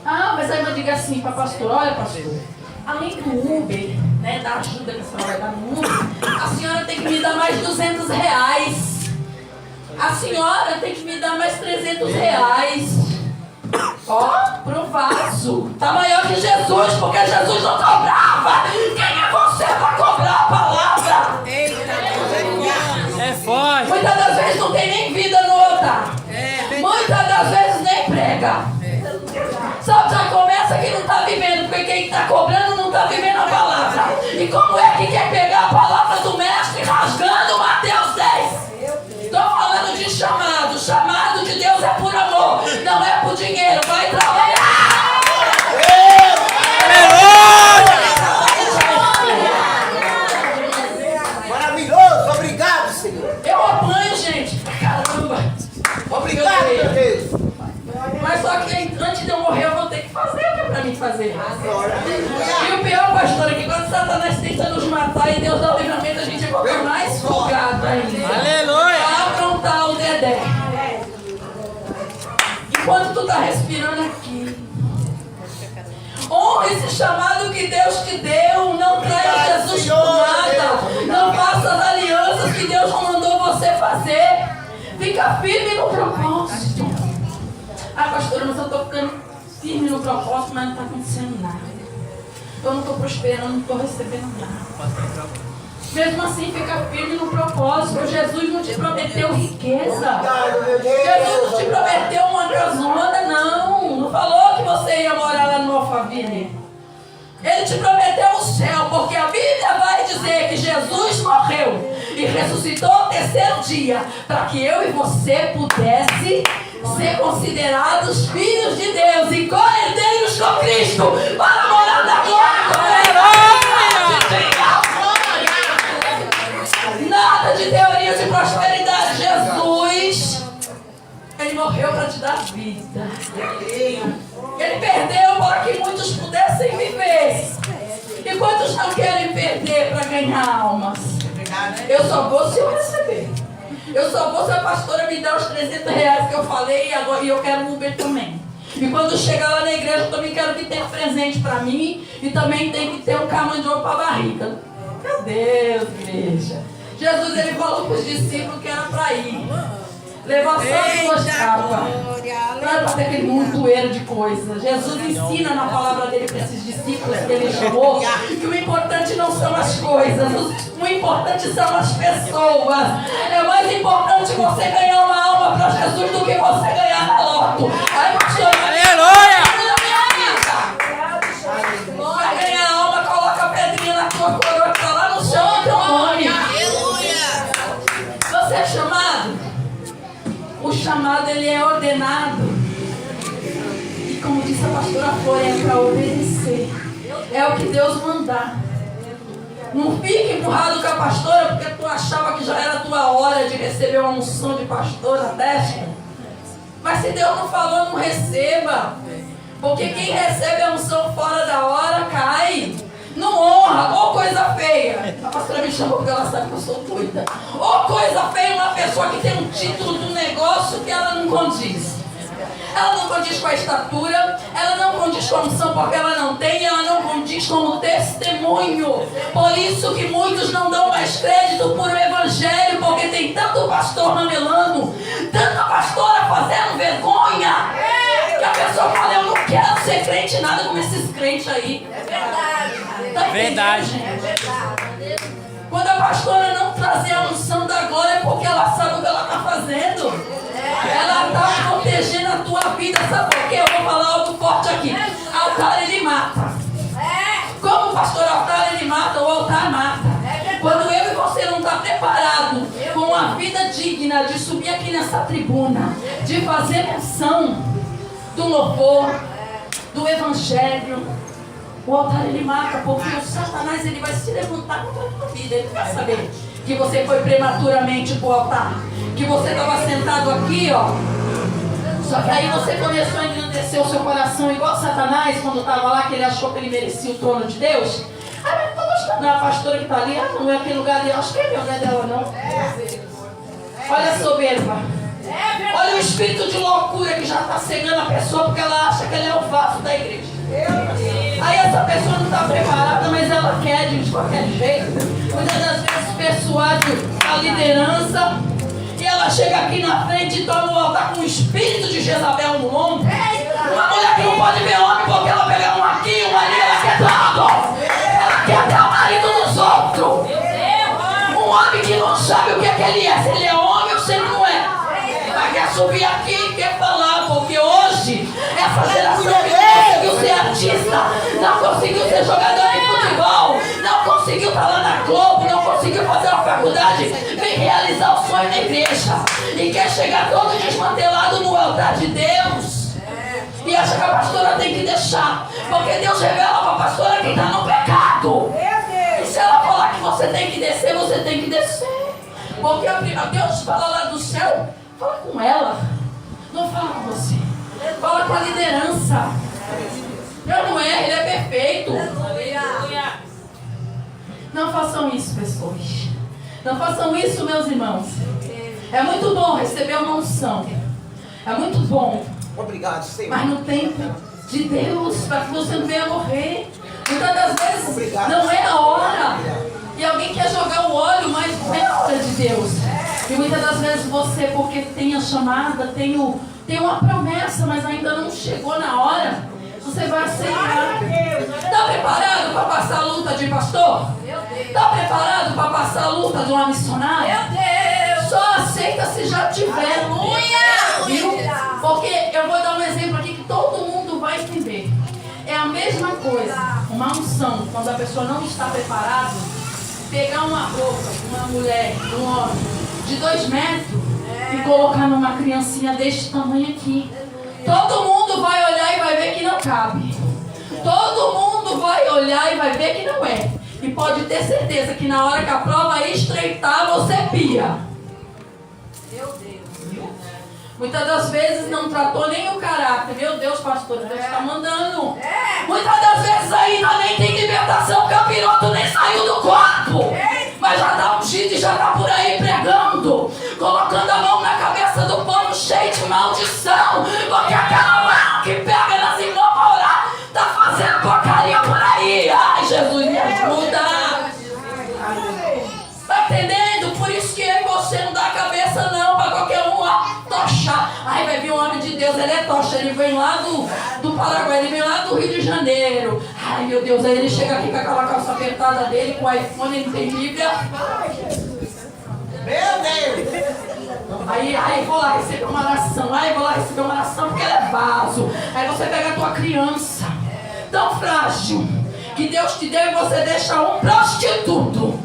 [SPEAKER 1] Ah, mas a irmã diga assim para a pastora: olha, pastor, além do Uber, né, da ajuda que a senhora vai dar no Uber, a senhora tem que me dar mais R$200. A senhora tem que me dar mais R$300. Ó, pro vaso. Tá maior que Jesus, porque Jesus não cobrava. Quem é você para cobrar a palavra?
[SPEAKER 5] É forte!
[SPEAKER 1] Muitas das vezes não tem nem vida no altar. Muitas das vezes nem prega. Só já começa que não está vivendo, porque quem está cobrando não está vivendo a palavra. E como é que quer pegar a palavra do mestre rasgando Mateus 10? Estou falando de chamado. Chamado de Deus é por amor, não é por dinheiro. Vai trabalhar!
[SPEAKER 3] Maravilhoso. Obrigado, Senhor.
[SPEAKER 1] Eu apanho, gente. Caramba!
[SPEAKER 3] Obrigado, meu Deus.
[SPEAKER 1] Mas só que antes de eu morrer, eu vou ter que fazer o que é pra mim fazer.
[SPEAKER 3] Glória a Deus.
[SPEAKER 1] E o pior, pastor, é que quando Satanás tenta nos matar e Deus dá o livramento, a gente é mais folgado ainda.
[SPEAKER 5] Aleluia!
[SPEAKER 1] Pra aprontar o dedé. Enquanto tu tá respirando aqui, honra esse chamado que Deus te deu. Não traia Jesus por nada. Não faça as alianças que Deus não mandou você fazer. Fica firme no propósito. Ah, pastora, mas eu estou ficando firme no propósito, mas não está acontecendo nada. Eu não estou prosperando, não estou recebendo nada. Mesmo assim, fica firme no propósito. Jesus não te prometeu riqueza. Jesus não te prometeu uma casona, não. Não falou que você ia morar lá no Alphaville. Ele te prometeu o céu, porque a Bíblia vai dizer que Jesus morreu e ressuscitou ao 3º dia, para que eu e você pudesse ser considerados filhos de Deus e co-herdeiros com Cristo, para morar na glória. Nada de teoria de prosperidade. Jesus, Ele morreu para te dar vida. Ele perdeu para que muitos pudessem viver. E quantos não querem perder para ganhar almas? Eu só vou se eu receber. Eu só vou se a pastora me dar os R$300 que eu falei, e agora eu quero um Uber também. E quando chegar lá na igreja, eu também quero que tenha presente para mim, e também tem que ter um camanjão para a barriga. Meu Deus, igreja. Jesus, Ele falou para os discípulos que era para ir. Levar só as suas capas. Não era para ter aquele montoeiro de coisas. Jesus ensina na palavra dele para esses discípulos que Ele chamou que o importante não são as coisas, o importante são as pessoas. É mais importante você ganhar uma alma para Jesus do que você ganhar na loto. Aí, pastor,
[SPEAKER 5] Aleluia!
[SPEAKER 1] vai ganhar alma, coloca a pedrinha na tua coroa, que tá lá no chão do teu nome. Você é chamado? O chamado, ele é ordenado. E como disse a pastora Flor, é para obedecer. É o que Deus mandar. Não fique empurrado com a pastora porque tu achava que já era a tua hora de receber uma unção de pastora décima. Mas se Deus não falou, não receba. Porque quem recebe a unção fora da hora cai. Não honra, ou coisa feia. A pastora me chamou porque ela sabe que eu sou doida. Ou coisa feia, uma pessoa que tem um título do negócio que ela não condiz. Ela não condiz com a estatura, ela não condiz com a unção porque ela não tem, ela não condiz com o testemunho. Por isso que muitos não dão mais crédito por o evangelho, porque tem tanto pastor ramelando, tanta pastora fazendo vergonha, que a pessoa fala, eu não quero ser crente nada como esses crentes aí.
[SPEAKER 2] É verdade.
[SPEAKER 1] Tá
[SPEAKER 5] Verdade.
[SPEAKER 2] É verdade.
[SPEAKER 1] Quando a pastora não trazer a unção da glória é porque ela sabe o que ela está fazendo. Ela está protegendo a tua vida, sabe por quê? Eu vou falar algo forte aqui. Altar ele mata. Como o pastor altar ele mata, o altar mata. Quando eu e você não está preparado com uma vida digna de subir aqui nessa tribuna, de fazer menção do louvor, do evangelho, o altar ele mata, porque o Satanás ele vai se levantar contra a tua vida. Ele vai saber que você foi prematuramente para o altar, que você estava sentado aqui, ó. Só que aí você começou a engrandecer o seu coração igual Satanás, quando estava lá, que ele achou que ele merecia o trono de Deus. Ah, mas não estou gostando da pastora que está ali, não é aquele lugar dela, acho que é meu, não é dela não. Olha a soberba. Olha o espírito de loucura que já está cegando a pessoa porque ela acha que ela é o vaso da igreja. Aí essa pessoa não está preparada, mas ela quer de qualquer jeito. Muitas das vezes persuade a liderança e ela chega aqui na frente e toma o altar com o espírito de Jezabel no ombro. Uma mulher que não pode ver homem porque ela pega um aqui, um ali, ela quer tudo. Ela quer até o marido dos outros. Um homem que não sabe o que é que ele é, se ele é homem ou se ele não é. Ela quer subir aqui e quer falar, porque hoje essa geração que não conseguiu ser artista, não conseguiu ser jogador de futebol, não conseguiu estar lá na Globo, não conseguiu fazer uma faculdade, vem realizar o sonho na igreja e quer chegar todo desmantelado no altar de Deus e acha que a pastora tem que deixar, porque Deus revela para a pastora que está no pecado. E se ela falar que você tem que descer, você tem que descer, porque Deus fala lá do céu. Fala com ela, não fala com você. Fala com a liderança. Deus não é, Ele é perfeito. Não façam isso, pessoas. Não façam isso, meus irmãos. É muito bom receber uma unção. É muito bom.
[SPEAKER 3] Obrigado, Senhor.
[SPEAKER 1] Mas no tempo de Deus, para que você não venha morrer. Muitas das vezes não é a hora. E alguém quer jogar o óleo, mas não é a hora de Deus. E muitas das vezes você, porque tem a chamada, tem uma promessa, mas ainda não chegou na hora, você vai aceitar. Está preparado para passar a luta de pastor? Está preparado para passar a luta de uma missionária? Só aceita se já tiver. Viu? Porque eu vou dar um exemplo aqui que todo mundo vai entender. É a mesma coisa, uma unção, quando a pessoa não está preparada, pegar uma roupa, uma mulher, um homem de 2 metros e colocar numa criancinha deste tamanho aqui. Todo mundo vai olhar e vai ver que não cabe. Todo mundo vai olhar e vai ver que não é. E pode ter certeza que na hora que a prova estreitar, você pia.
[SPEAKER 2] Meu Deus.
[SPEAKER 1] Muitas das vezes não tratou nem o caráter. Meu Deus, pastor, Deus está mandando. Muitas das vezes ainda nem tem libertação, porque o capiroto nem saiu do corpo. Mas já está ungido e já está por aí pregando, colocando a mão na cabeça do povo cheio de maldição, porque aquela mão que pega nas irmãs para orar está fazendo porcaria por aí. Ai, Jesus, me ajuda. Está entendendo? Por isso que eu e você não dá a cabeça não para qualquer um tochar. Ai, vai vir um homem de Deus, ele é tocha, ele vem lá do Paraguai, ele vem lá do Rio de Janeiro. Ai, meu Deus, aí ele chega aqui com aquela calça apertada dele, com o iPhone, ele tem Bíblia.
[SPEAKER 3] Meu Deus.
[SPEAKER 1] Aí vou lá receber uma oração, aí vou lá receber uma oração porque ela é vaso. Aí você pega a tua criança, tão frágil, que Deus te deu e você deixa um prostituto.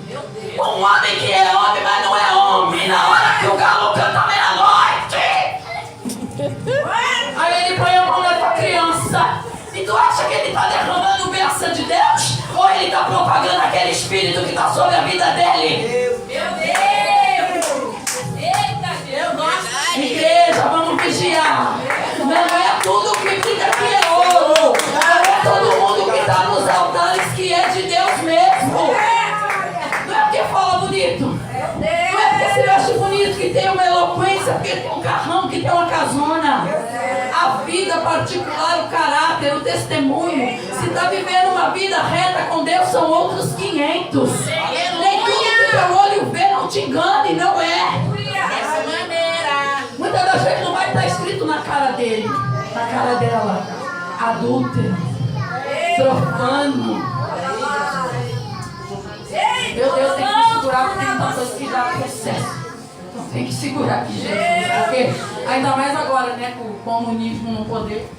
[SPEAKER 1] Um homem que é homem, mas não é homem. Na hora que o galo canta meia-noite, aí ele põe a mão na tua criança. E tu acha que ele está derramando bênção de Deus? Ou ele está propagando aquele espírito que está dele.
[SPEAKER 2] Meu Deus! Eita, Deus!
[SPEAKER 1] Igreja, vamos vigiar. Não é tudo que brilha que é ouro. Não é todo mundo que está nos altares que é de Deus mesmo. Não é porque fala bonito. Não é porque se veste bonito, que tem uma eloquência, porque tem um carrão, que tem uma casona. A vida particular, o caráter, o testemunho. Se está vivendo uma vida reta com Deus, são outros 500. Nem tudo que teu olho vê não te engane, não é.
[SPEAKER 2] Dessa maneira.
[SPEAKER 1] Muitas das vezes não vai estar escrito na cara dele, na cara dela. Adúltero, profano. Meu Deus, tem que segurar, porque tem muita coisa que dá processo. Então tem que segurar aqui, Jesus. Porque ainda mais agora, né, com o comunismo no poder.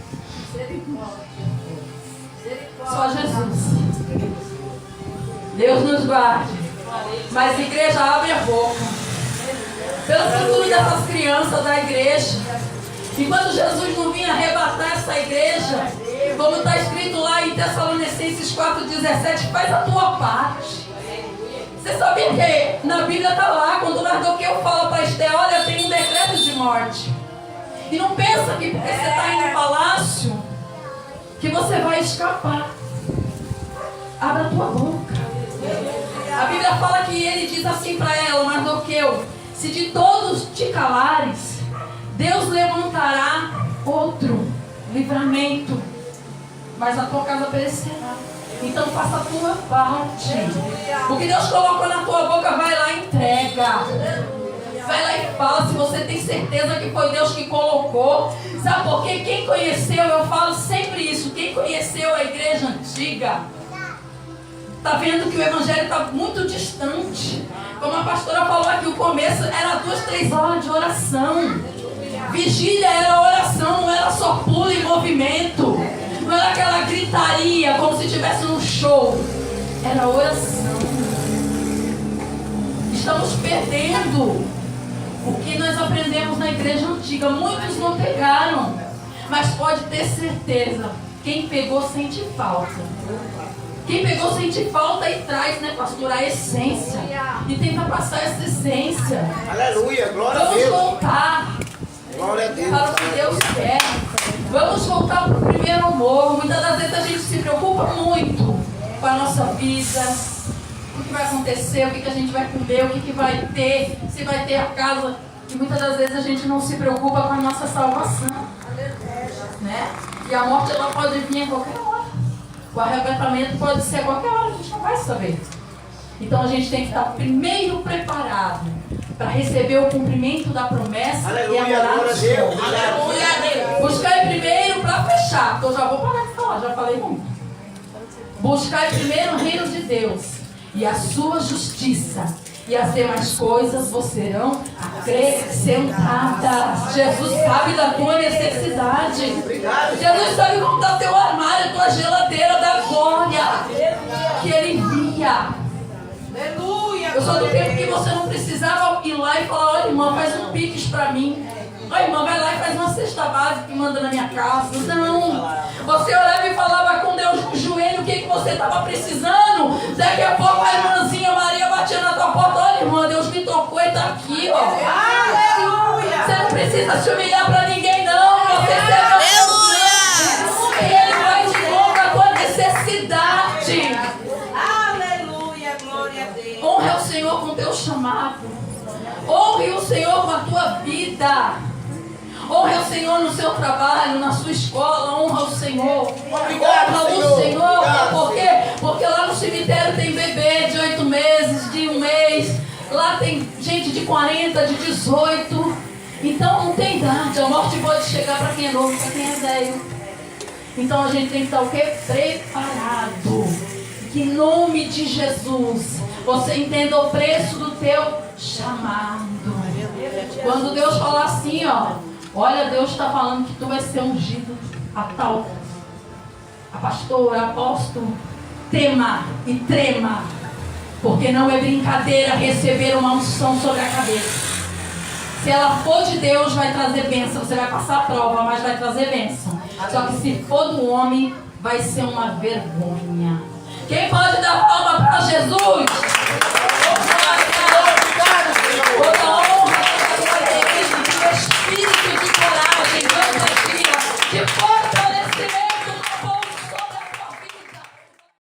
[SPEAKER 1] Só Jesus. Deus nos guarde. Mas a igreja abre a boca. Pelo futuro dessas crianças da igreja. Enquanto Jesus não vinha arrebatar essa igreja, como está escrito lá em Tessalonicenses 4,17, faz a tua parte. Você sabia que na Bíblia está lá, quando Mardoqueu fala para Esther, olha, tem um decreto de morte. E não pensa que porque você está aí no palácio, que você vai escapar. Abra a tua boca. A Bíblia fala que ele diz assim para ela, Mardoqueu, se de todos te calares, Deus levantará outro livramento, mas a tua casa perecerá. Então faça a tua parte. O que Deus colocou na tua boca, vai lá e entrega. Vai lá e fala se você tem certeza que foi Deus que colocou. Sabe por quê? Quem conheceu, eu falo sempre isso, quem conheceu a igreja antiga, está vendo que o evangelho está muito distante. Como a pastora falou aqui, o começo era 2, 3 horas de oração. Vigília era oração, não era só pulo e movimento. Não era aquela gritaria como se estivesse num show. Era oração. Estamos perdendo o que nós aprendemos na igreja antiga. Muitos não pegaram, mas pode ter certeza, quem pegou sente falta. Quem pegou sente falta e traz, né, pastor, a essência. E tenta passar essa essência.
[SPEAKER 3] Aleluia, glória a
[SPEAKER 1] Vamos
[SPEAKER 3] Deus.
[SPEAKER 1] voltar
[SPEAKER 3] Glória a Deus.
[SPEAKER 1] para o que Deus quer. Vamos voltar para o primeiro amor. Muitas das vezes a gente se preocupa muito com a nossa vida. O que vai acontecer, o que a gente vai comer, o que vai ter, se vai ter a casa. E muitas das vezes a gente não se preocupa com a nossa salvação. Né? E a morte ela pode vir a qualquer hora. O arrebatamento pode ser a qualquer hora, a gente não vai saber. Então a gente tem que estar primeiro preparado para receber o cumprimento da promessa.
[SPEAKER 3] Aleluia,
[SPEAKER 1] e a morar
[SPEAKER 3] glória a
[SPEAKER 1] no
[SPEAKER 3] Deus.
[SPEAKER 1] céu.
[SPEAKER 2] Aleluia, Deus.
[SPEAKER 1] Buscai primeiro para fechar, então eu já vou parar de falar, já falei muito. Buscai primeiro o reino de Deus e a sua justiça, e as demais coisas vos serão acrescentadas. Jesus sabe da tua necessidade. Jesus sabe como está teu armário, tua geladeira da glória que Ele envia.
[SPEAKER 4] Aleluia.
[SPEAKER 1] Eu sou do tempo que você não precisava ir lá e falar, olha irmã, faz um pix pra mim. Olha irmã, vai lá e faz uma cesta básica e manda na minha casa. Não. Você olhava e falava com Deus no joelho o que você estava precisando. Daqui a pouco a irmãzinha Maria batia na tua porta. Olha irmã, Deus me tocou e está aqui, ó.
[SPEAKER 4] Aleluia.
[SPEAKER 1] Você não precisa se humilhar pra ninguém, não. Você serve e Ele vai de novo a tua necessidade.
[SPEAKER 4] Aleluia, glória a Deus.
[SPEAKER 1] Honre o Senhor com o teu chamado. Honre o Senhor com a tua vida. Honre o Senhor no seu trabalho, na sua escola. Honra o Senhor. Honra o Senhor. Por quê? Porque lá no cemitério tem bebê de 8 meses, de 1 mês. Lá tem gente de 40, de 18. Então não tem idade. A morte pode chegar para quem é novo, para quem é velho. Então a gente tem que estar o quê? Preparado. Que em nome de Jesus você entenda o preço do teu chamado. Quando Deus falar assim, ó, olha, Deus está falando que tu vai ser ungido a tal, a pastora, apóstolo, tema e trema, porque não é brincadeira receber uma unção sobre a cabeça. Se ela for de Deus, vai trazer bênção. Você vai passar a prova, mas vai trazer bênção. Só que se for do homem, vai ser uma vergonha. Quem pode dar palma para Jesus?